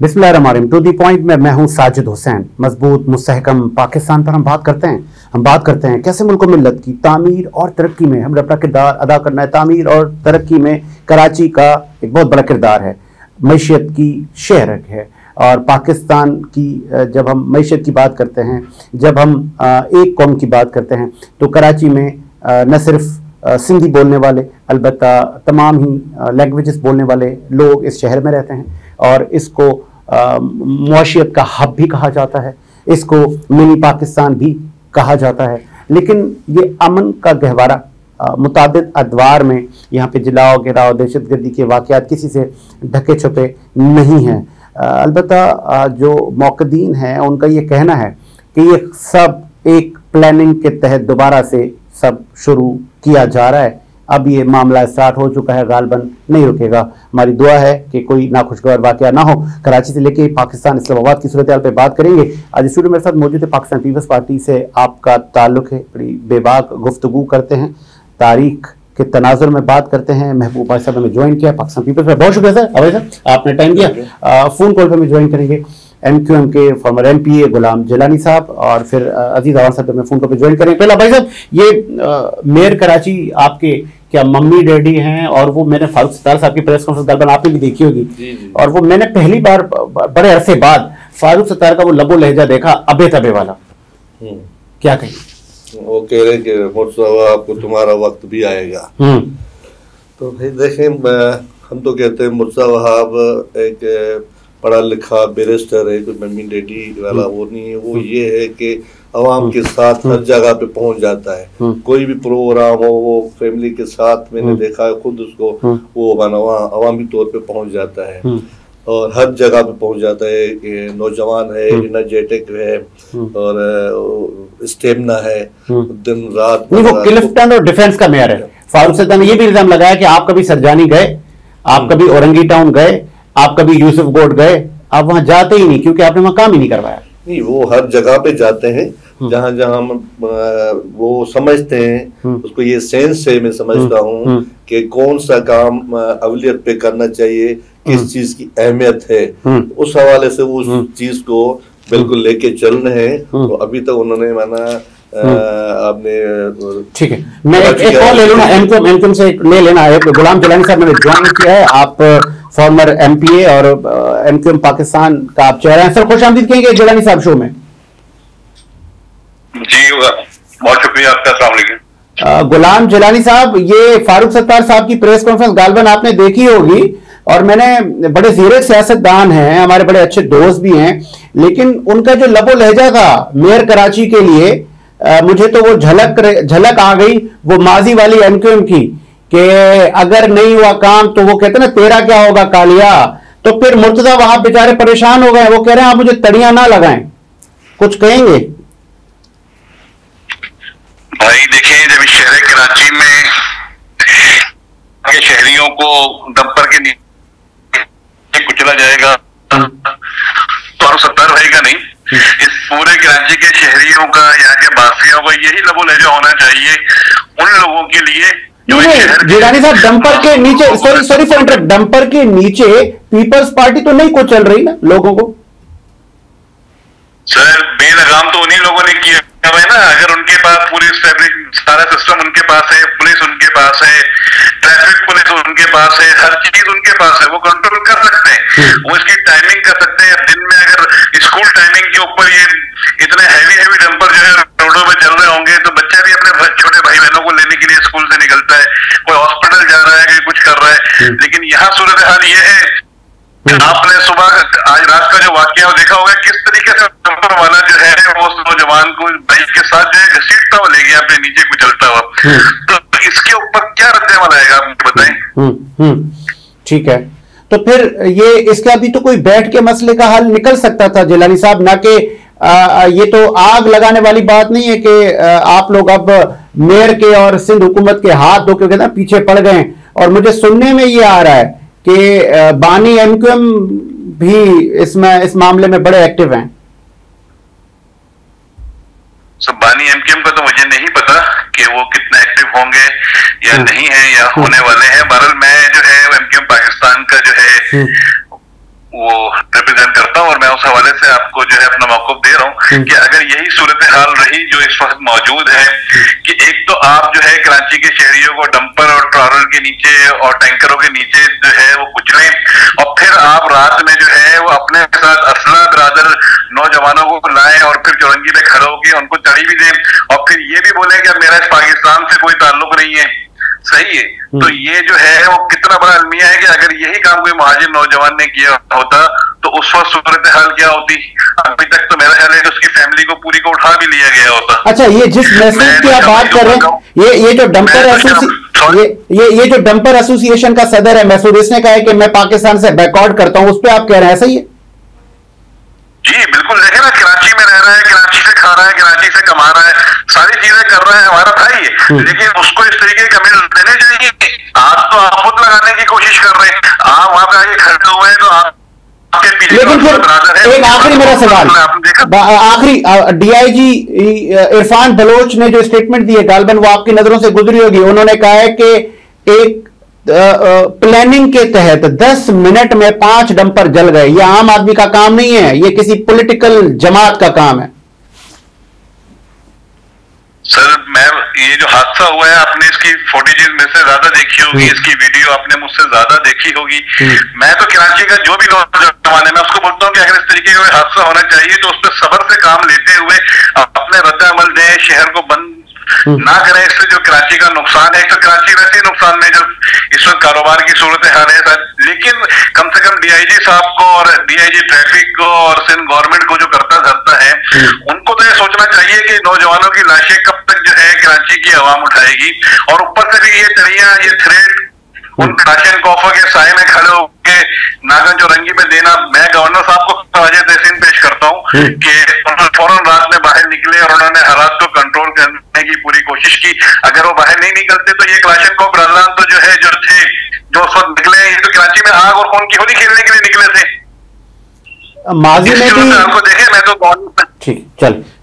बिस्मिल्लाहिर्रहमानिर्रहीम। To the point में मैं हूं साजिद हुसैन। मजबूत मुस्तहकम पाकिस्तान पर हम बात करते हैं कैसे मुल्क मिल्लत की तामीर और तरक्की में हमें अपना किरदार अदा करना है। तामीर और तरक्की में कराची का एक बहुत बड़ा किरदार है। मईशत की शहर है और पाकिस्तान की जब हम मईशत की बात करते हैं, जब हम एक कौम की बात करते हैं, तो कराची में न सिर्फ सिंधी बोलने वाले अलबत्ता तमाम ही लैंग्वेजेस बोलने वाले लोग इस शहर में रहते हैं और इसको मुआशियत का हब भी कहा जाता है, इसको मिनी पाकिस्तान भी कहा जाता है। लेकिन ये अमन का गहवारा मुताबिद अदवार में यहाँ पे जलाओ गिराओ दहशतगर्दी के वाक़यात किसी से ढके छुपे नहीं हैं। अलबत्ता जो मौक़दीन हैं उनका ये कहना है कि ये सब एक प्लानिंग के तहत दोबारा से सब शुरू किया जा रहा है। अब ये मामला स्टार्ट हो चुका है, गालबन नहीं रुकेगा। हमारी दुआ है कि कोई नाखुशगवार वाक़या ना हो। कराची से लेके पाकिस्तान इस्लामाबाद की सूरत हाल पर बात करेंगे। आज स्टूडियो मेरे साथ मौजूद है पाकिस्तान पीपल्स पार्टी से आपका ताल्लुक़ है, बड़ी बेबाक गुफ्तगू करते हैं, तारीख के तनाजुर में बात करते हैं। महबूब भाई साहब हमें ज्वाइन किया पाकिस्तान पीपल्स पर, बहुत शुक्रिया सर। अवै सर आपने टाइम दिया। फ़ोन कॉल पर हमें ज्वाइन करेंगे MQM के फॉर्मर MPA गुलाम जिलानी साहब और फिर अजीज अवान साहब हमें फोन पर ज्वाइन करेंगे। पहला भाई साहब, ये मेयर कराची आपके क्या मम्मी डैडी हैं? और वो मैंने फारूक सत्तार साहब की प्रेस कॉन्फ्रेंस गालबन आपने भी देखी होगी जी। और वो मैंने पहली बार बड़े अरसे बाद फारूक सत्तार का वो लबो लहजा देखा, अबे तबे वाला। क्या कहिए? वो कह रहे कि मुर्तज़ा आपको तुम्हारा वक्त भी आएगा। तो भाई देखें, हम तो कहते हैं मुर्तज़ा वहाब एक पढ़ा लिखा बैरिस्टर है, कोई मम्मी डैडी वाला वो नहीं है। वो ये है कि अवाम के साथ हर जगह पे पहुंच जाता है। कोई भी प्रोग्राम हो वो फैमिली के साथ, मैंने देखा है खुद उसको, वो अवामी तौर पे पहुंच जाता है और हर जगह पे पहुंच जाता है। नौजवान है, एनर्जेटिक है और स्टेमिना है, दिन रात। नहीं, वो क्लिफ्टन और डिफेंस का मेयर है। फारूक सत्तार ने ये भी इल्जाम लगाया कि आप कभी सरजानी गए, आप कभी औरंगी टाउन गए, आप कभी यूसुफ कोट गए, आप वहां जाते ही नहीं क्योंकि आपने वहां काम ही नहीं करवाया। नहीं, वो हर जगह पे जाते हैं जहां जहां वो समझते हैं, उसको ये सेंस से मैं समझता हूँ कि कौन सा काम अवलियत पे करना चाहिए, किस चीज की अहमियत है, उस हवाले से उस चीज को बिल्कुल लेके चल रहे हैं। तो अभी तक उन्होंने माना आपने ठीक है। मैं एक कॉल ले लूंगा, एमकॉम से ले लेना है। गुलाम जिलानी साहब मैंने ज्वाइन किया है, आप फॉर्मर MPA और MQM पाकिस्तान का आप चेहरा हैं। सर खुश आमदीद कहेंगे जिलानी साहब शो में। जी बहुत शुक्रिया आपका। अस्सलाम वालेकुम। गुलाम जिलानी साहब, ये फारूक सत्तार साहब की प्रेस कॉन्फ्रेंस गालबन आपने देखी होगी और मैंने बड़े जीरे सियासतदान हैं, हमारे बड़े अच्छे दोस्त भी हैं, लेकिन उनका जो लबो लहजा था मेयर कराची के लिए, मुझे तो वो झलक आ गई वो माजी वाली MQM की कि अगर नहीं हुआ काम तो वो कहते ना तेरा क्या होगा कालिया। तो फिर मुर्तजा वहां बेचारे परेशान हो गए, वो कह रहे हैं आप मुझे तड़ियां ना लगाएं, कुछ कहेंगे? भाई देखिए, जब शहर कराची में शहरियों को दफ्तर के नीचे कुचला जाएगा तो सत्तार भाई का नहीं, इस पूरे कराची के शहरियों का, यहाँ के वासियों का यही लबो लहजा होना चाहिए उन लोगों के लिए। जिलानी साहब, डंपर के नीचे, सॉरी फॉर इंटरप्ट, डंपर के नीचे पीपल्स पार्टी तो नहीं कुचल रही ना लोगों को? सर बेलगाम तो उन्हीं लोगों ने किया है ना। अगर उनके पास पूरी सारा सिस्टम उनके पास है, पुलिस उनके पास है, ट्रैफिक पुलिस उनके पास है, हर चीज उनके पास है, वो कंट्रोल कर सकते हैं, वो इसकी टाइमिंग कर सकते हैं। दिन में अगर स्कूल टाइमिंग के ऊपर ये इतने हैवी डंपर जो है रोडों में चल रहे होंगे तो बच्चा भी अपने छोटे भाई बहनों को लेने के लिए स्कूल से निकलता है, कोई हॉस्पिटल जा रहा है, कोई कुछ कर रहा है। लेकिन यहाँ सूरत हाल ये है, आपने सुबह आज रात का जो वाकया देखा होगा, किस तरीके से डंपर वाला जो है वो नौजवान को बाइक के साथ जो है घसीटता हुआ ले गया अपने नीचे कुचलता हुआ। तो इसके ऊपर क्या रद्द-ए-अमल आएगा आप बताएं। ठीक है, तो फिर ये इसका अभी तो कोई बैठ के मसले का हल निकल सकता था जिलानी साहब, ना कि ये तो आग लगाने वाली बात नहीं है कि आप लोग अब मेयर के और सिंध हुकूमत के हाथ धो के ना पीछे पड़ गए। और मुझे सुनने में ये आ रहा है कि बानी MQM भी इस मामले में बड़े एक्टिव हैं। बानी MQM का तो मुझे नहीं पता कि वो कितना एक्टिव होंगे या नहीं है या होने वाले हैं। बहरहाल मैं जो है MQM पाकिस्तान का जो है वो रिप्रेजेंट करता हूँ और मैं उस हवाले से आपको जो है अपना मौक़िफ़ दे रहा हूँ कि अगर यही सूरत हाल रही जो इस वक्त मौजूद है कि एक तो आप जो है कराची के शहरियों को डंपर और ट्रॉलर के नीचे और टैंकरों के नीचे जो है वो कुचलें और फिर आप रात में जो है वो अपने साथ असला बिरादर नौजवानों को लाएं और फिर चौरंगी पे खड़े होकर उनको तड़ी भी दें और फिर ये भी बोले कि अब मेरा इस पाकिस्तान से कोई ताल्लुक नहीं है, सही है। तो ये जो है वो कितना बड़ा अलमिया है कि अगर यही काम कोई मुहाजिर नौजवान ने किया होता तो उस वक्त सूरत हाल क्या होती। अभी तक तो मेरा ख्याल है कि उसकी फैमिली को पूरी को उठा भी लिया गया होता। अच्छा, ये जिस मैसेज की आप बात कर रहे हैं, ये जो डंपर ये जो डंपर एसोसिएशन का सदर है मैसूद, इसने कहा है कि मैं पाकिस्तान से बैकआउट करता हूं, उस पर आप कह रहे हैं ऐसा ही है? जी बिल्कुल, देखे ना, कराची में रह रहा है, कराची से खा रहा है, कराची से कमा रहा है, सारी चीजें कर रहा है, हमारा भाई है, लेकिन उसको इस तरीके के कमेंट देने चाहिए। आज तो आप खुद लगाने की कोशिश कर रहे हैं, आप वहां पे आगे खड़े हुए हैं तो आप लेकिन फिर एक आखिरी मेरा सवाल, आखिरी डीआईजी इरफान बलोच ने जो स्टेटमेंट दी है गालबन वो आपकी नजरों से गुजरी होगी। उन्होंने कहा है कि एक प्लानिंग के तहत 10 मिनट में 5 डंपर जल गए। यह आम आदमी का काम नहीं है, यह किसी पॉलिटिकल जमात का काम है। सर मैं ये जो हादसा हुआ है आपने इसकी फुटेजेस में से ज्यादा देखी होगी, इसकी वीडियो आपने मुझसे ज्यादा देखी होगी। मैं तो कराची का जो भी नौजवान है मैं उसको बोलता हूँ कि अगर इस तरीके का हादसा होना चाहिए तो उस पर सब्र से काम लेते हुए अपने रद्द अमल दें, शहर को बंद ना करें। इससे जो कराची का नुकसान है, तो कराची वैसे ही नुकसान में जो इस वक्त कारोबार की सूरत हाल है, लेकिन कम से कम डीआईजी साहब को और डीआईजी ट्रैफिक को और सिंध गवर्नमेंट को जो करता धरता है उनको तो ये सोचना चाहिए कि नौजवानों की लाशें कब तक जो है कराची की आवाम उठाएगी। और ऊपर से भी ये तड़ियां, ये थ्रेड उन राशन कॉफर के साए में खड़े होकर नागन चौरंगी में देना, मैं गवर्नर साहब को वजह तहसीन पेश करता हूँ कि उन्होंने फौरन रात में बाहर निकले और उन्होंने हालात को कंट्रोल करने की पूरी कोशिश की। अगर वो बाहर नहीं निकलते तो ये राशन कॉफ रल्लान तो जो है जो थे जो उस वक्त निकले, ये तो कराची में आग और खून की होली खेलने के लिए निकले थे। माजी में भी आपको देखे, मैं तो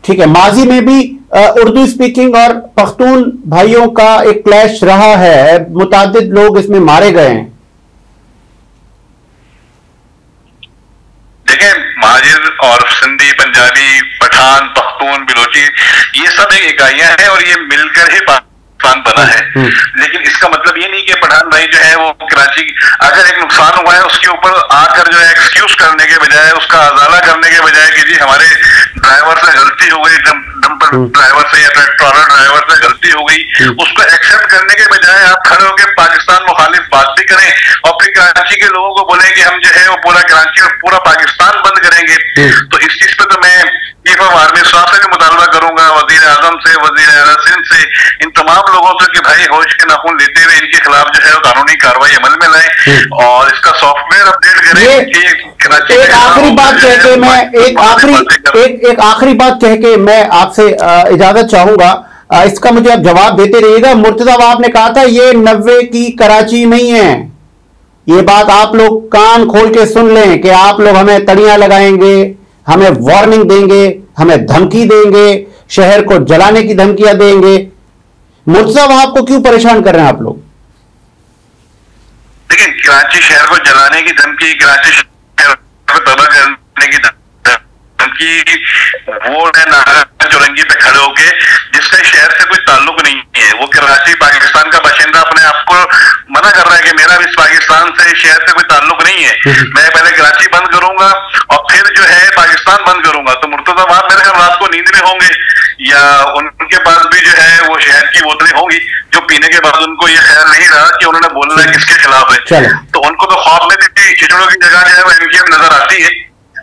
ठीक है, माजी में भी उर्दू स्पीकिंग और पख्तून भाइयों का एक क्लैश रहा है, मुतादिद लोग इसमें मारे गए हैं। देखिए महाजिर और सिंधी, पंजाबी, पठान, पख्तून, बिलोची ये सब एक इकाइयां हैं और ये मिलकर ही पाकिस्तान बना है। लेकिन इसका मतलब ये नहीं कि पठान भाई जो है वो कराची अगर एक नुकसान हुआ है उसके ऊपर आकर जो है एक्सक्यूज करने के बजाय, उसका अजाला करने के बजाय कि जी हमारे ड्राइवर से गलती हो गई, डंपर ड्राइवर से या ट्रॉलर ड्राइवर से गलती हो गई, उसको एक्सेप्ट करने के बजाय आप खड़े होकर पाकिस्तान मुखालिफ बात भी करें और फिर कराची के लोगों को बोले कि हम जो है वो पूरा कराची और पूरा पाकिस्तान बंद करेंगे। तो इस चीज पे तो मैं चीफ ऑफ आर्मी स्टाफ से भी मुतालबा करूंगा, वजीर आजम से, वजीर आला सिंध से, इन तमाम लोगों से कि भाई होश के नाखून लेते हुए इनके खिलाफ जो है कानूनी कार्रवाई अमल में लाए और इसका सॉफ्टवेयर अपडेट करें। एक आखिरी बात कह के मैं एक आखिरी बात कह के मैं आपसे इजाजत चाहूंगा, इसका मुझे आप जवाब देते रहिएगा। मुर्तजा आपने कहा था ये 90 की कराची नहीं है, ये बात आप लोग कान खोल के सुन लें कि आप लोग हमें तड़ियां लगाएंगे, हमें वार्निंग देंगे, हमें धमकी देंगे, शहर को जलाने की धमकियां देंगे। मुर्तजा आपको क्यों परेशान कर रहे हैं आप लोग? देखिए कराची शहर को जलाने की धमकी, कराची शहर को तबाह करने की धमकी वो है नागन चौरंगी पे खड़े होके जिसका शहर से कोई ताल्लुक नहीं है। वो कराची पाकिस्तान का बाशिंदा अपने आप को मना कर रहा है कि मेरा भी इस पाकिस्तान से, शहर से कोई ताल्लुक नहीं है, मैं पहले कराची बंद करूंगा और फिर जो है पाकिस्तान बंद करूंगा। तो मुर्तजा आप मेरे ख्याल रात को नींद में होंगे या उनके पास भी जो है वो शहर की बोतलें होंगी जो पीने के बाद उनको ये ख्याल नहीं रहा कि उन्होंने बोलना है किसके खिलाफ है। तो उनको तो ख्वाब में भी चिचड़ों की जगह जो है वो एमकेएम नजर आती है।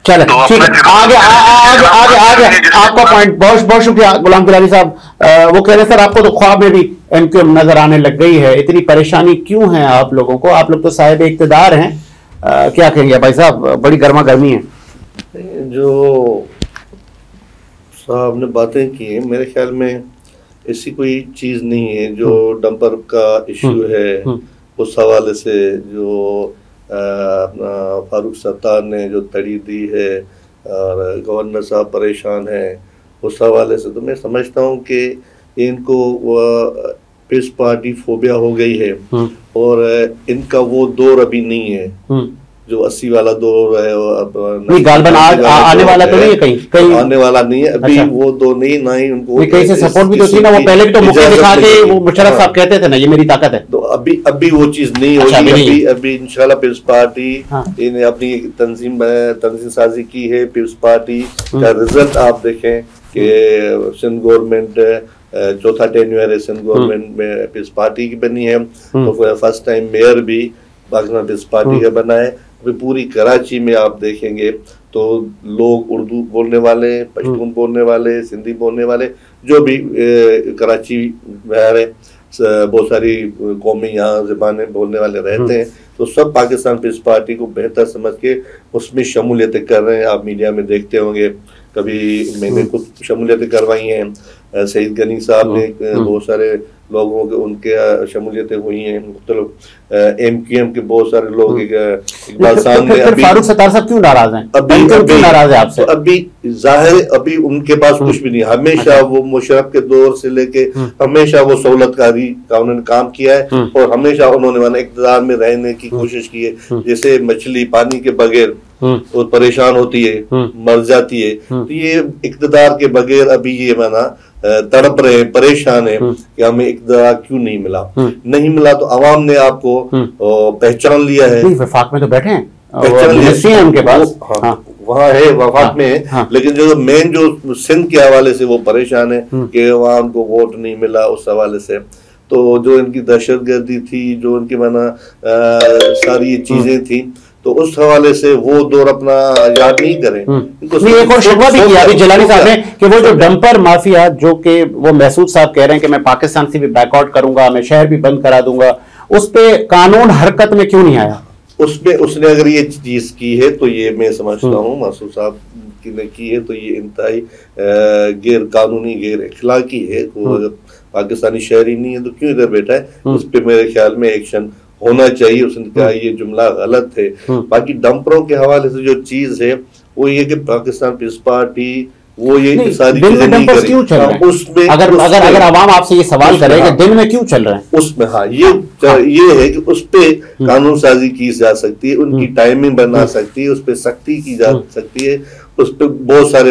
चलो तो ठीक है, आगे आपका पॉइंट, बहुत बहुत शुक्रिया गुलाम गिलानी साहब। वो कह रहे सर आपको तो ख्वाब में भी एमक्यूएम नजर आने लग गई है, इतनी परेशानी क्यों है आप लोगों को? आप लोग तो साहिब इक्तदार हैं, क्या कहेंगे भाई साहब? बड़ी गर्मा गर्मी है। जो साहब ने बातें की हैं मेरे ख्याल में ऐसी कोई चीज़ नहीं है। जो डंपर का इशू है उस हवाले से जो फारूक सत्तार ने जो तड़ी दी है और गवर्नर साहब परेशान हैं उस हवाले से, तो मैं समझता हूँ कि इनको पीस पार्टी फोबिया हो गई है और इनका वो दौर अभी नहीं है जो 80 वाला दौर है नहीं, गालबन आने वाला तो नहीं है, कहीं आने वाला नहीं है अभी। अच्छा। वो दो नहीं, ना ही उनको कहीं से सपोर्ट भी तो थी ना, वो पहले भी तो मुक्के दिखा के वो मुशर्रफ साहब कहते थे ना ये मेरी ताकत है। तो अभी वो चीज नहीं होगी। अभी इंशाल्लाह पीपल्स पार्टी इन्हें अपनी तंजीम साजी की है। पीपल्स पार्टी का रिजल्ट आप देखें कि सिंध गवर्नमेंट चौथा टेन्यूअर है सिंध गवर्नमेंट में पीपल्स पार्टी की बनी है। तो फर्स्ट टाइम मेयर भी पाकिस्तान पीपल्स पार्टी का बना है। अभी पूरी कराची में आप देखेंगे तो लोग उर्दू बोलने वाले, पश्तून बोलने वाले, सिंधी बोलने वाले, जो भी कराची है बहुत सारी कौमी यहाँ ज़बानें बोलने वाले रहते हैं, तो सब पाकिस्तान पीपल्स पार्टी को बेहतर समझ के उसमें शमूलियत कर रहे हैं। आप मीडिया में देखते होंगे, कभी मैंने खुद शमूलियत करवाई हैं, सईद गनी साहब ने बहुत सारे लोगों के उनके शमूलियतें हुई हैं, मतलब MQM के बहुत सारे लोग। इकबाल साहब ने फारूक सत्तार साहब क्यों नाराज हैं? अभी नाराज है आपसे? अभी जाहिर अभी उनके पास कुछ भी नहीं। हमेशा वो मुशर्रफ के दौर से लेके हमेशा वो सहूलतकारी का उन्होंने काम किया है और हमेशा उन्होंने इक़्तिदार में रहने की कोशिश की है। जैसे मछली पानी के बगैर वो परेशान होती है, मर जाती है, तो ये इक़्तिदार के बगैर अभी ये तड़प रहे, परेशान है कि हमें इक़्तिदार क्यों नहीं मिला। नहीं मिला तो अवाम ने आपको पहचान लिया है। वफाक में तो बैठे हैं, पहचान लिया उनके पास। वहाँ है, वफाक में है। लेकिन जो मेन जो सिंध के हवाले से वो परेशान है कि वहाँ उनको वोट नहीं मिला। उस हवाले से तो जो इनकी दहशतगर्दी थी, जो इनकी सारी चीजें थी, तो उस हवाले से वो दौर अपना याद नहीं करें। एक और शिकवा भी किया अभी जलाली साहब ने कि वो जो डंपर माफिया, जो कि वो महसूद साहब कह रहे हैं कि मैं पाकिस्तान से भी बैकआउट करूंगा, मैं शहर भी बंद करा दूंगा, उस पे कानून हरकत में क्यों नहीं आया? उसमें उसने अगर ये चीज की है तो ये मैं समझता हूँ महसूद साहब ने की है तो ये इंतहाई गैर कानूनी, गैर इखलाकी है। पाकिस्तानी शहरी नहीं है तो क्यों इधर बैठा है? उस पर मेरे ख्याल में एक्शन होना चाहिए। उसने कहा ये जुमला गलत है। बाकी डंपरों के हवाले से जो चीज है वो ये कि पाकिस्तान पीपल्स पार्टी वो ये सारी चीजें नहीं करेगी। उसमें अगर आवाम आपसे ये सवाल करे कि दिन में क्यों चल रहे हैं उसमें, हाँ ये है कि उस पे कानून साजी की जा सकती है, उनकी टाइमिंग बना सकती है, उस पे सख्ती की जा सकती है, उस पे बहुत सारे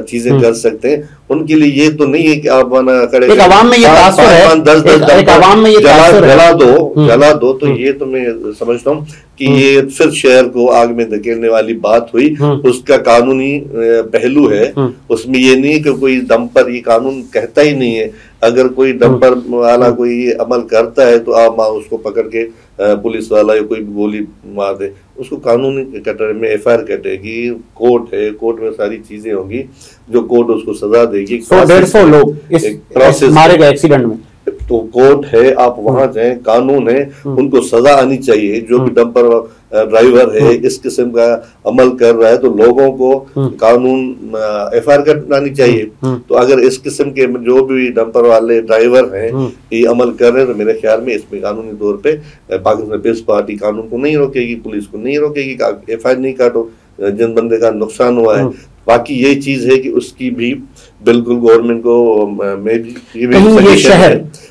चीजें कर सकते हैं। उनके लिए ये तो नहीं है कि आप खड़े अवाम में ये तासुर है, 10 अवाम में ये जला दो तो ये तो मैं समझता हूँ कि ये सिर्फ शहर को आग में धकेलने वाली बात हुई। उसका कानूनी पहलू है, उसमें ये नहीं कि कोई डंपर, ये कानून कहता ही नहीं है अगर कोई डंपर वाला कोई ये अमल करता है तो आप उसको पकड़ के पुलिस वाला या कोई भी गोली मार दे, उसको कानूनी कटोरे में FIR कटेगी। कोर्ट है, कोर्ट में सारी चीजें होंगी जो कोर्ट उसको सजा देगी। 100-150 लोग इस मारे गए एक्सीडेंट में, तो कोर्ट है, आप वहां जाएं, कानून है, उनको सजा आनी चाहिए। जो भी डंपर ड्राइवर है इस किस्म का अमल कर रहा है तो लोगों को कानून FIR करनी चाहिए। तो अगर इस किस्म के जो भी डंपर वाले ड्राइवर हैं ये अमल कर रहे हैं तो मेरे ख्याल में इसमें कानूनी तौर पे पाकिस्तान पीपल्स पार्टी कानून को नहीं रोकेगी, पुलिस को नहीं रोकेगी, FIR नहीं काटो जिन बंदे का नुकसान हुआ है। बाकी ये चीज है कि उसकी भी बिल्कुल गवर्नमेंट को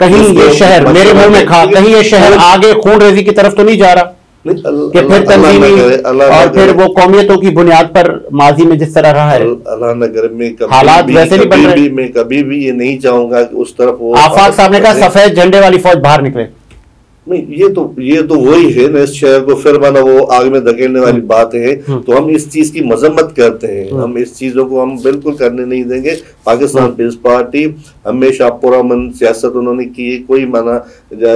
कहीं ये शहर मेरे मुंह में खा, कहीं ये शहर आगे खून रेजी की तरफ तो नहीं जा रहा कि फिर तंजीमी और फिर वो कौमियतों की बुनियाद पर माजी में जिस तरह रहा है। अल्लाह नगर में हालात वैसे नहीं बन रहे। मैं कभी भी ये नहीं चाहूंगा कि उस तरफ वो आफाक साहब ने कहा सफेद झंडे वाली फौज बाहर निकले। नहीं, ये तो वही है ना, इस शहर को फिर वो आग में धकेलने वाली बात है। तो हम इस चीज की मजम्मत करते हैं, हम इस चीजों को हम बिल्कुल करने नहीं देंगे। पाकिस्तान पीपल्स पार्टी हमेशा पुरअमन सियासत उन्होंने की है, कोई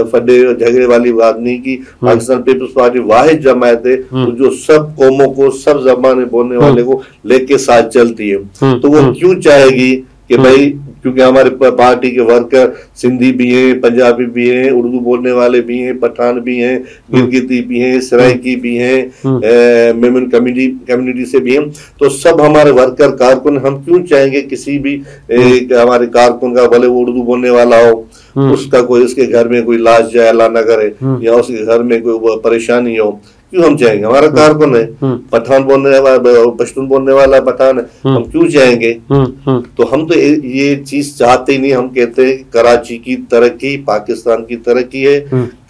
फड्डे झगड़े वाली बात नहीं की। पाकिस्तान पीपल्स पार्टी वाहिद जमायत है जो सब कौमों को, सब जबानें बोलने वाले को लेके साथ चलती है। तो वो क्यों चाहेगी कि भाई, क्योंकि हमारे पार्टी के वर्कर सिंधी भी हैं, पंजाबी भी हैं, उर्दू बोलने वाले भी हैं, पठान भी हैं, गिलगिती भी हैं, सराइकी भी हैं, मेमन कम्युनिटी से भी हैं। तो सब हमारे वर्कर कारकुन, हम क्यों चाहेंगे किसी भी हमारे कारकुन का भले वो उर्दू बोलने वाला हो, उसका कोई उसके घर में कोई लाश जाए, अल्लाह न करे, या उसके घर में कोई परेशानी हो, क्यों हम चाहेंगे? हमारा कारकुन है, पठान बोलने वाला, पश्तून बोलने वाला पठान है, हम क्यों चाहेंगे? तो हम तो ये चीज चाहते ही नहीं। हम कहते हैं कराची की तरक्की पाकिस्तान की तरक्की है।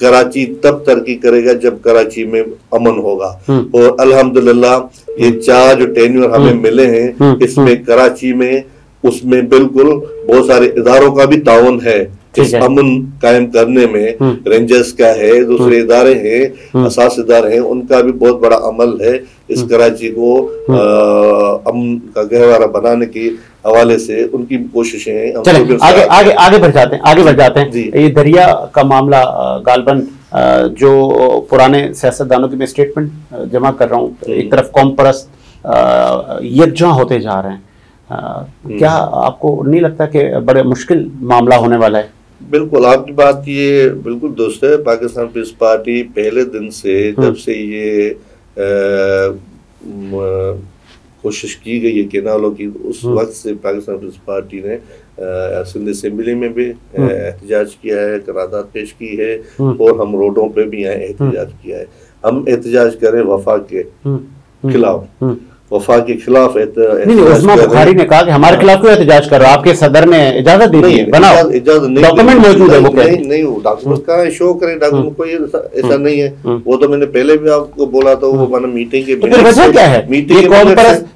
कराची तब तरक्की करेगा जब कराची में अमन होगा। और अल्हम्दुलिल्लाह ये 4 जो टेन्योर हमें मिले हैं, इसमें कराची में उसमें बिल्कुल बहुत सारे इदारों का भी ताउन है इस अमन कायम करने में। रेंजर्स का है, दूसरे इदारे हैं, असास इदारे हैं, उनका भी बहुत बड़ा अमल है इस कराची को अमन का गहवारा बनाने की हवाले से उनकी कोशिशें हैं। चलिए आगे बढ़ जाते हैं। ये दरिया का मामला गालबन जो पुराने सियासतदानों की मैं स्टेटमेंट जमा कर रहा हूँ, एक तरफ कौम परस्त यकजा होते जा रहे हैं, क्या आपको नहीं लगता कि बड़े मुश्किल मामला होने वाला है? बिल्कुल, आपकी बात ये बिल्कुल दुरुस्त है। पाकिस्तान पीपल्स पार्टी पहले दिन से जब से ये कोशिश की गई है केनालों की, उस वक्त से पाकिस्तान पीपल्स पार्टी ने सिंध असेंबली में भी एहतजाज किया है, करारदाद पेश की है, और हम रोडों पे भी आए एहतजाज किया है। हम एहतजाज करें वफाक के खिलाफ, वफाक के खिलाफ नहीं, उस्मा बुखारी ने कहा कि हमारे खिलाफ क्यों एहतजाज कर रहा है? आपके सदर ने इजाजत दी है, बनाओ, इजाजत नहीं, डॉक्यूमेंट मौजूद है। वो नहीं वो डॉक्यूमेंट कहाँ है? शो करें डॉक्यूमेंट, कोई ऐसा नहीं है। वो तो मैंने पहले भी आपको बोला था, वो माना मीटिंग के फिर वजह क्या है? मीटिंग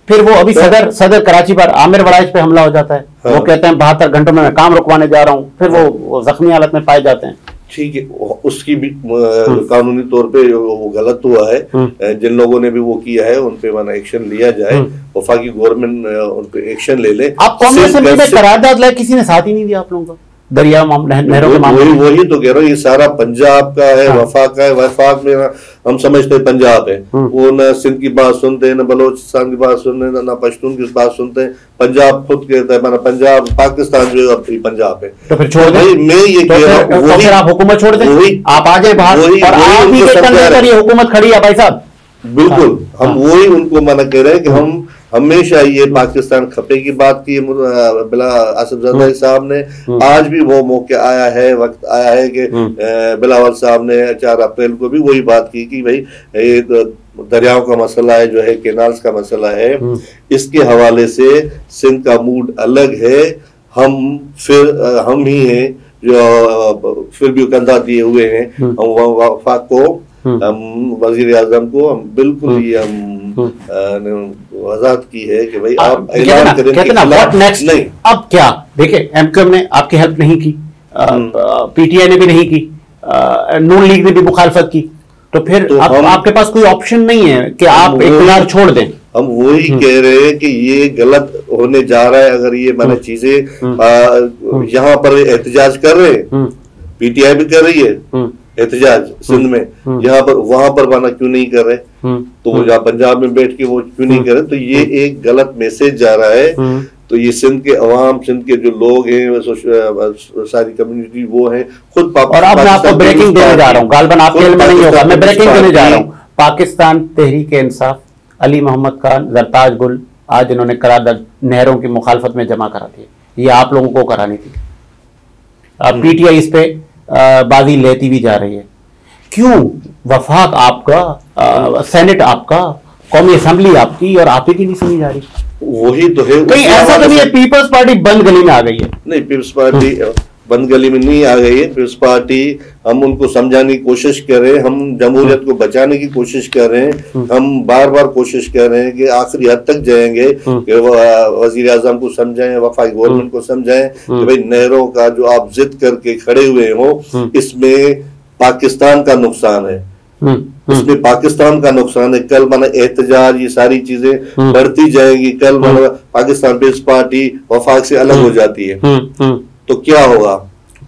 फिर वो अभी सदर कराची पर आमिर वड़ाइच पे हमला हो जाता है, वो कहते हैं 72 घंटों में मैं काम रुकवाने जा रहा हूँ, फिर वो जख्मी हालत में पाए जाते हैं। ठीक है, उसकी भी कानूनी तौर पे वो गलत हुआ है। जिन लोगों ने भी वो किया है उन पे माना एक्शन लिया जाए, वफाकी गवर्नमेंट उन पे एक्शन ले ले। आप कौमी असेंबली में करारदाद लाए, किसी ने साथ ही नहीं दिया आप लोगों को दरिया नहरों के मामले में? वही तो कह रहा हूँ, ये सारा पंजाब का है, वफाक का है। वफाक में हम समझते हैं पंजाब है, वो न सिंध की बात सुनते हैं, न बलोचिस्तान की बात सुनते हैं, न पश्तून की बात सुनते हैं। पंजाब खुद कहता है माना पंजाब पाकिस्तान जो है पंजाब है। तो फिर छोड़ दें, मैं ये कह रहा हूँ, फिर आप हुकूमत छोड़ दें, आप आ जाए बाहर और आप ही के कंधे पर ये हुकूमत खड़ी है भाई साहब। बिल्कुल, हम वही उनको मना कह रहे हैं कि हम हमेशा ये पाकिस्तान खपे की बात की बिला आसिफ जरदारी साहब ने। आज भी वो मौका आया है, वक्त आया है कि बिलावल साहब ने 4 अप्रैल को भी वही बात की कि भाई ये दरियाओं का मसला है, जो है केनाल्स का मसला है, इसके हवाले से सिंध का मूड अलग है। हम ही हैं जो फिर भी कंधा दिए हुए हैं। हम वफाक को, हम वजीर आजम को हम बिल्कुल ही हम वजाहत की है कि भाई आप ऐलान करें कि नहीं। अब क्या देखिए, एमक्यूएम ने आपकी हेल्प नहीं की, पीटीआई ने भी नहीं की, नून लीग ने भी मुखालफत की, तो फिर आपके पास कोई ऑप्शन नहीं है कि आप इख्तियार छोड़ दें। हम वही कह रहे हैं कि ये गलत होने जा रहा है। अगर ये माने चीजें यहाँ पर एहतजाज कर रहे हैं, पीटीआई भी कर रही है एहतजाज सिंध में, यहाँ पर वहां पर माना क्यों नहीं कर रहे? तो वो जहाँ पंजाब में बैठ के वो क्यों नहीं कर रहे? तो ये एक गलत मैसेज जा रहा है। तो ये सिंध के अवाम, सिंध के जो लोग हैं, सारी कम्युनिटी वो है खुद। और अब मैं आपको ब्रेकिंग देने जा रहा हूँ, गालबन आपके इल्म में नहीं होगा, मैं ब्रेकिंग देने जा रहा हूँ। पाकिस्तान तहरीक इंसाफ, अली मोहम्मद खान, जरताज गुल, आज इन्होंने करारदाद नहरों की मुखालफत में जमा करा दी। ये आप लोगों को करानी थी। अब पीटीआई इस पे बाजी लेती भी जा रही है। क्यों वफाक आपका, सेनेट आपका, कौमी असेंबली आपकी, और आप ही की नहीं समझ आ रही? वही तो है। कहीं ऐसा तो नहीं है पीपल्स पार्टी बंद गली में आ गई है? नहीं, पीपल्स पार्टी बंद गली में नहीं आ गई है। पीपल्स पार्टी, हम उनको समझाने की कोशिश कर रहे हैं, हम जमहूरियत को बचाने की कोशिश कर रहे हैं। हम बार बार कोशिश कर रहे हैं कि आखिरी हद तक जाएंगे कि वजीर आजम को समझाएं, वफाकी गवर्नमेंट को समझाएं कि भाई नहरों का जो आप जिद करके खड़े हुए हो, इसमें पाकिस्तान का नुकसान है, इसमें पाकिस्तान का नुकसान है। कल माना एहतजाज, ये सारी चीजें बढ़ती जाएंगी। कल माना पाकिस्तान पीपल्स पार्टी वफाक से अलग हो जाती है तो क्या होगा?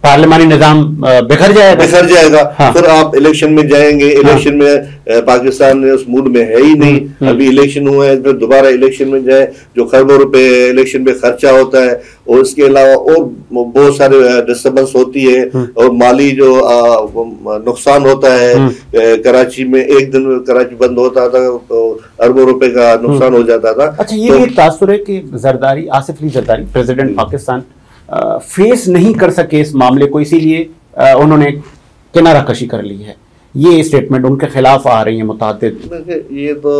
पार्लिमानी निजाम बिखर जाएगा। हाँ। फिर आप इलेक्शन में जाएंगे, इलेक्शन में पाकिस्तान उस मूड में है ही नहीं। अभी इलेक्शन हुआ है, फिर दोबारा इलेक्शन में जाए, जो खरबों रुपए इलेक्शन में खर्चा होता है, और इसके अलावा और बहुत सारे डिस्टर्बेंस होती है, और माली जो नुकसान होता है। कराची में एक दिन कराची बंद होता था तो अरबों रुपए का नुकसान हो जाता था। अच्छा, ये भी एक तासुर है कि जरदारी, आसिफ अली जरदारी, प्रेसिडेंट पाकिस्तान, फेस नहीं कर सके इस मामले को, इसीलिए उन्होंने किनारा कशी कर ली है। ये स्टेटमेंट उनके खिलाफ आ रही है मुतादिद। ये तो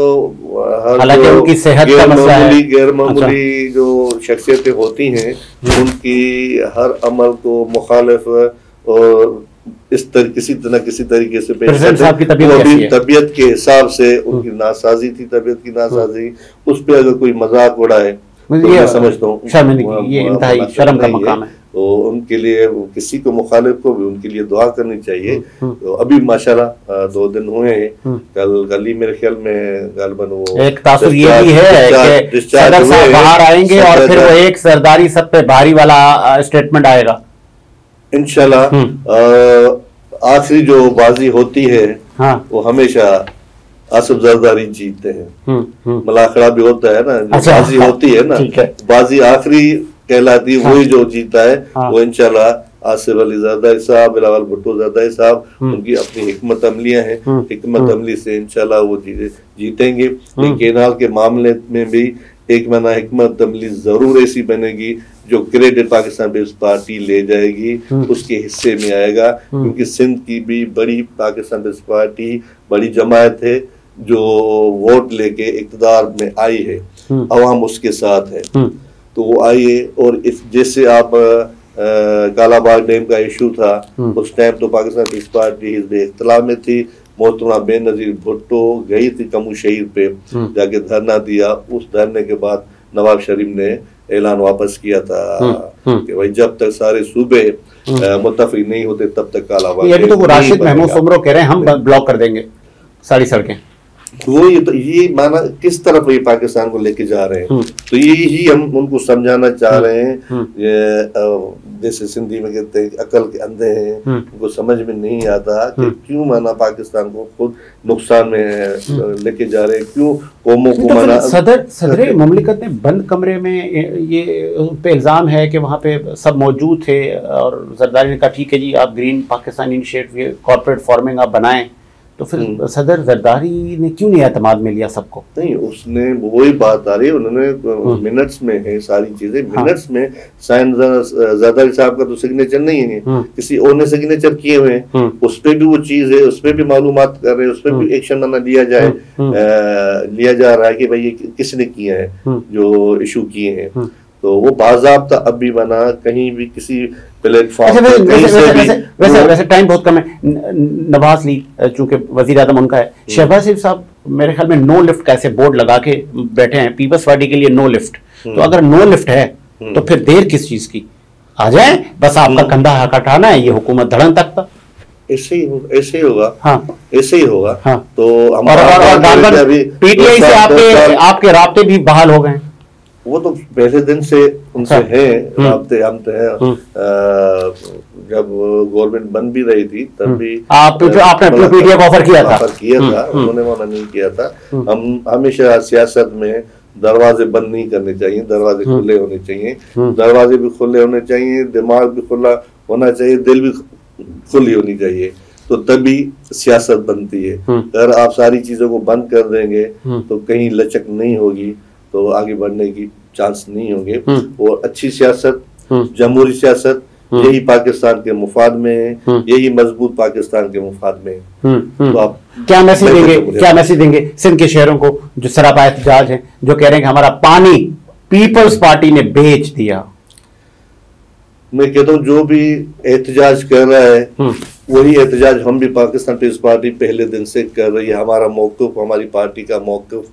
हालांकि उनकी सेहत का मसला है, गैर मामूली जो शख्सियतें होती हैं उनकी हर अमल को मुखालिफ और किसी तरीके से पेश करते, तबीयत के हिसाब से उनकी नासाजी थी, तबीयत की नासाजी, उस पर अगर कोई मजाक उड़ाए तो मैं समझता हूँ ये इंतहाई शर्म का मकाम है। तो उनके लिए किसी को मुखालिफ को भी उनके लिए दुआ करनी चाहिए। तो अभी माशाल्लाह 2 दिन हुए हैं, कल ही मेरे ख्याल में गालिबन वो एक तासुर ये भी है कि सदर साहब बाहर आएंगे और फिर वो एक सरदारी सब पे भारी वाला स्टेटमेंट आएगा इंशाल्लाह। आखिरी जो बाजी होती है वो हमेशा आसिफ जरदारी जीतते हैं। मलाखड़ा भी होता है ना, बाजी होती है ना, बाजी आखिरी कहलाती है, वही जो जीता है वो इंशाल्लाह आसिफ अली जरदारी साहब, बिलावल भुट्टो जरदारी साहब, उनकी अपनी हिकमत अमलियां हैं, हिकमत अमली से इंशाल्लाह वो जीतेंगे। केनाल के मामले में भी एक मना हिकमत अमली जरूर ऐसी बनेगी जो क्रेडिट पाकिस्तान पीपल्स पार्टी ले जाएगी, उसके हिस्से में आएगा, क्योंकि सिंध की भी बड़ी पाकिस्तान पीपल्स पार्टी बड़ी जमायत है जो वोट लेके इक़्तिदार में आई है, अवाम उसके साथ है। तो वो आई है, और इस जैसे आप कालाबाग डैम का इशू था, उस टाइम तो पाकिस्तान पीपल्स पार्टी हिज़्ब इख्तिलाफ में थी, मोहतरमा बेनज़ीर भुट्टो गई थी कमू शहीद पे जाके धरना दिया। उस धरने के बाद नवाब शरीफ ने ऐलान वापस किया था कि भाई जब तक सारे सूबे मुत्तफिक नहीं होते तब तक कालाबाग। तो राशिद महमूद सुमरो कह रहे हैं हम ब्लॉक कर देंगे सारी सड़कें। वो ये माना किस तरफ ये पाकिस्तान को लेके जा रहे हैं, तो यही हम उनको समझाना चाह रहे हैं। जैसे सिंधी में कहते हैं अकल के अंधे हैं, उनको समझ में नहीं आता कि क्यों माना पाकिस्तान को खुद नुकसान में लेके जा रहे हैं, क्यों कौमों को माना। सदर मुमलिकत ने बंद कमरे में ये पे इल्जाम है कि वहाँ पे सब मौजूद थे और जरदारी ने कहा ठीक है जी आप green Pakistan initiative corporate farming आप बनाएं, तो फिर सदर जरदारी ने क्यों नहीं एतमाद में लिया सबको? नहीं, उसने वही बात आ रही है, उन्होंने मिनट्स में है सारी चीजें, मिनट्स में साइन जरदारी साहब का तो सिग्नेचर नहीं है, किसी और ने सिग्नेचर किए हुए हैं, उस पर भी वो चीज है, उस पर भी मालूमात कर रहे हैं, उस पर भी एक्शन ना लिया जा रहा है कि भाई ये किसने किया है जो इशू किए हैं। तो वो बाज़ाब्ता अब भी बना कहीं भी किसी प्लेटफॉर्म वैसे टाइम बहुत कम है। नवाज लीग चूंकि वजीर आज़म उनका है, शहबाज शरीफ साहब मेरे ख्याल में नो लिफ्ट का ऐसे बोर्ड लगा के बैठे हैं पीपल्स पार्टी के लिए नो लिफ्ट। तो अगर नो लिफ्ट है तो फिर देर किस चीज की, आ जाए बस आपका कंधा हटाना है, ये हुकूमत धड़न तक था। ऐसे ही होगा। हाँ ऐसे ही होगा। हाँ। तो पीटीआई से आपके राब्ते भी बहाल हो गए? वो तो पहले दिन से उनसे है राब्ते, हम तो है। जब गवर्नमेंट बन भी रही थी तब भी आपने पीटीआई को ऑफर किया था, उन्होंने मना नहीं किया था। हम हमेशा सियासत में दरवाजे बंद नहीं करने चाहिए, दरवाजे खुले होने चाहिए, दरवाजे भी खुले होने चाहिए, दिमाग भी खुला होना चाहिए, दिल भी खुली होनी चाहिए, तो तभी सियासत बनती है। अगर आप सारी चीजों को बंद कर देंगे तो कहीं लचक नहीं होगी, तो आगे बढ़ने की चांस नहीं होंगे। और अच्छी सियासत, जमहूरी सियासत, यही पाकिस्तान के मुफाद में है, यही मजबूत पाकिस्तान के मुफाद में है। तो आप क्या मैसेज देंगे सिंध के शहरों को जो सरापा एहतजाज है, जो कह रहे हैं कि हमारा पानी पीपल्स पार्टी ने बेच दिया? मैं कहता हूँ जो भी एहतजाज कर रहा है वही एहतजाज हम भी पाकिस्तान पीपल्स पार्टी पहले दिन से कर रही है। हमारा मौक़िफ़, हमारी पार्टी का मौक़िफ़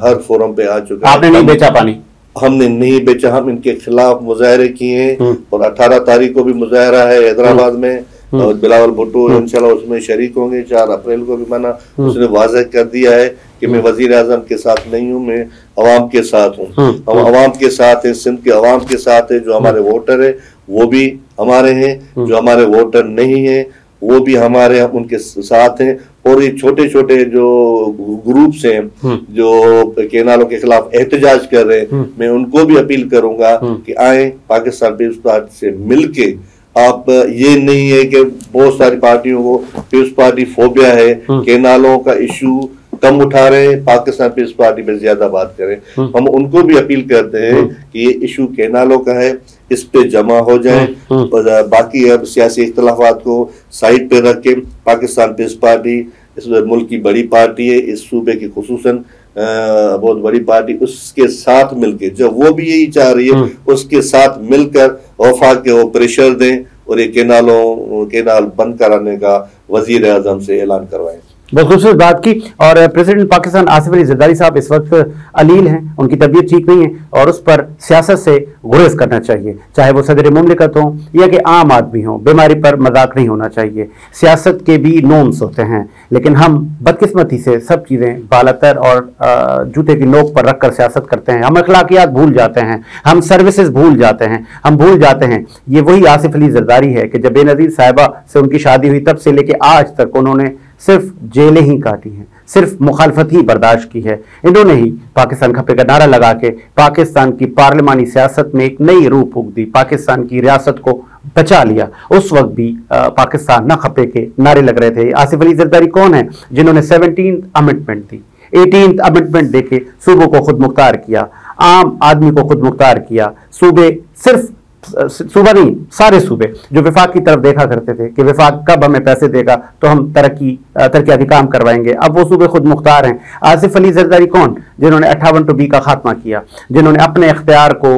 हर फोरम पे आ चुका है। आपने नहीं बेचा पानी? हमने नहीं बेचा, हम इनके खिलाफ मुजाहरे किए हैं और 18 तारीख को भी मुजाहरा है हैदराबाद में, और बिलावल भुट्टो इंशाल्लाह उसमें शरीक होंगे। 4 अप्रैल को भी माना उसने वाज़ेह कर दिया है कि मैं वजीर आज़म के साथ नहीं हूँ, मैं अवाम के साथ हूँ। हम अवाम के साथ हैं, सिंध के अवाम के साथ है। जो हमारे वोटर है वो भी हमारे हैं, जो हमारे वोटर नहीं है वो भी हमारे उनके साथ हैं। और ये छोटे छोटे जो ग्रुप्स हैं जो केनालों के खिलाफ एहतजाज कर रहे हैं, मैं उनको भी अपील करूंगा कि आए पाकिस्तान पीपल्स पार्टी से मिलके। आप ये नहीं है कि बहुत सारी पार्टियों को पीपल्स पार्टी फोबिया है, केनालों का इशू कम उठा रहे हैं, पाकिस्तान पीपल्स पार्टी पे ज्यादा बात करें। हम उनको भी अपील करते हैं कि ये इशू केनालों का है, इस पे जमा हो जाए, और बाकी अब सियासी इख्तलाफात को साइड पे रख के पाकिस्तान पीपल्स पार्टी इस मुल्क की बड़ी पार्टी है, इस सूबे की खुसूसन बहुत बड़ी पार्टी, उसके साथ मिलकर, जब वो भी यही चाह रही है, उसके साथ मिलकर वफाक के वो प्रेशर दें और ये केनाल बंद कराने का वजीर आजम से ऐलान करवाएं। बहुत खूबसूरत बात की। और प्रेसिडेंट पाकिस्तान आसिफ अली जरदारी साहब इस वक्त अलील हैं, उनकी तबीयत ठीक नहीं है और उस पर सियासत से गुरेज करना चाहिए, चाहे वो सदर मुमलिकत हो या कि आम आदमी हो। बीमारी पर मजाक नहीं होना चाहिए। सियासत के भी नॉर्म्स होते हैं, लेकिन हम बदकिस्मती से सब चीज़ें बालातर और जूते की नोक पर रखकर सियासत करते हैं। हम अखलाकियात भूल जाते हैं, हम सर्विसेज भूल जाते हैं, हम भूल जाते हैं ये वही आसिफ अली जरदारी है कि जब बेनज़ीर साहिबा से उनकी शादी हुई तब से लेके आज तक उन्होंने सिर्फ जेलें ही काटी हैं, सिर्फ मुखालफत ही बर्दाश्त की है। इन्होंने ही पाकिस्तान खपे का नारा लगा के पाकिस्तान की पार्लिमानी सियासत में एक नई रूह फूंक दी, पाकिस्तान की रियासत को बचा लिया। उस वक्त भी पाकिस्तान ना खपे के नारे लग रहे थे। आसिफ अली जरदारी कौन है जिन्होंने 17th अमेंडमेंट दी, 18th अमेंडमेंट देके सूबों को खुद मुख्तार किया, आम आदमी को खुद मुख्तार किया। सूबे सिर्फ सूबा नहीं, सारे सूबे जो विफाक की तरफ देखा करते थे कि विफाक कब हमें पैसे देगा तो हम तरक्याती काम करवाएंगे, अब वो सूबे खुद मुख्तार हैं। आसिफ अली जरदारी कौन, जिन्होंने 58-2B का खात्मा किया, जिन्होंने अपने इख्तियार को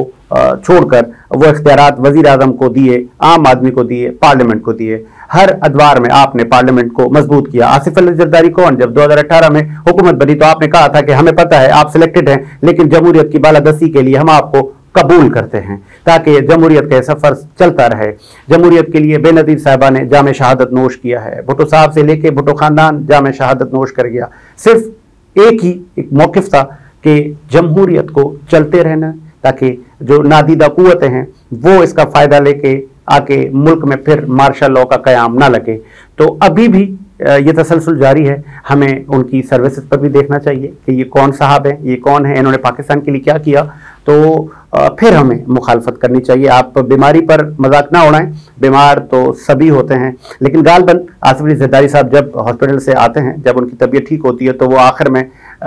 छोड़कर वो इख्तियारात वजीर आजम को दिए, आम आदमी को दिए, पार्लियामेंट को दिए। हर अदवार में आपने पार्लियामेंट को मजबूत किया। आसिफ अली जरदारी कौन, जब 2018 में हुकूमत बनी तो आपने कहा था कि हमें पता है आप सिलेक्टेड हैं, लेकिन जमहूरियत की बालादस्ती के लिए हम आपको कबूल करते हैं ताकि जमहूरियत का सफर चलता रहे। जमहूरियत के लिए बेनज़ीर साहिबा ने जामे शहादत नोश किया है, भुट्टो साहब से लेके भुट्टो खानदान जामे शहादत नोश कर गया। सिर्फ एक मौक़िफ़ था कि जमहूरियत को चलते रहना, ताकि जो नादीदा कुव्वतें हैं वो इसका फ़ायदा लेके आके मुल्क में फिर मार्शल लॉ का क़याम ना लगे। तो अभी भी ये तसलसल जारी है। हमें उनकी सर्विसेज पर भी देखना चाहिए कि ये कौन साहब हैं, ये कौन है, इन्होंने पाकिस्तान के लिए क्या किया। तो फिर हमें मुखालफत करनी चाहिए। आप बीमारी पर मजाक ना उड़ाएं, बीमार तो सभी होते हैं, लेकिन गालबन आसिफ अली जरदारी साहब जब हॉस्पिटल से आते हैं, जब उनकी तबीयत ठीक होती है तो वो आखिर में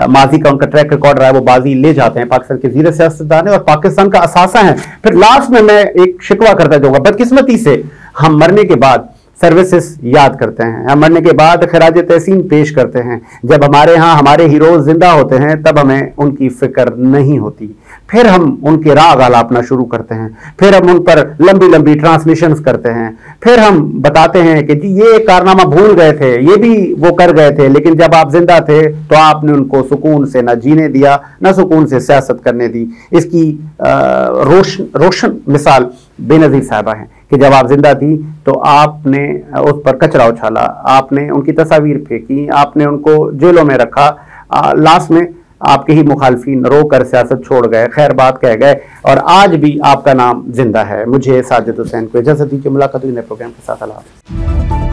माजी का उनका ट्रैक रिकॉर्ड रहा है, वो बाजी ले जाते हैं। पाकिस्तान के ज़ीरे सियासतदान है और पाकिस्तान का असासा है। फिर लास्ट में मैं एक शिकवा करता जाऊंगा, बदकिस्मती से हम मरने के बाद सर्विसेज याद करते हैं, हम मरने के बाद खराज तहसीन पेश करते हैं। जब हमारे यहाँ हमारे हीरोज जिंदा होते हैं तब हमें उनकी फिक्र नहीं होती। फिर हम उनके राग आलापना शुरू करते हैं, फिर हम उन पर लंबी लंबी ट्रांसमिशंस करते हैं, फिर हम बताते हैं कि जी ये कारनामा भूल गए थे, ये भी वो कर गए थे, लेकिन जब आप जिंदा थे तो आपने उनको सुकून से ना जीने दिया, ना सुकून से सियासत करने दी। इसकी रोशन मिसाल बेनज़ीर साहिबा है कि जब आप जिंदा थी तो आपने उस पर कचरा उछाला, आपने उनकी तस्वीर फेंकी, आपने उनको जेलों में रखा, लास्ट में आपके ही मुखालफीन रोकर सियासत छोड़ गए, खैर बात कह गए, और आज भी आपका नाम जिंदा है। मुझे साजिद हुसैन को इजाजत दीजिए, मुलाकात हुई नए प्रोग्राम के साथ। अल्लाह हाफ़िज़।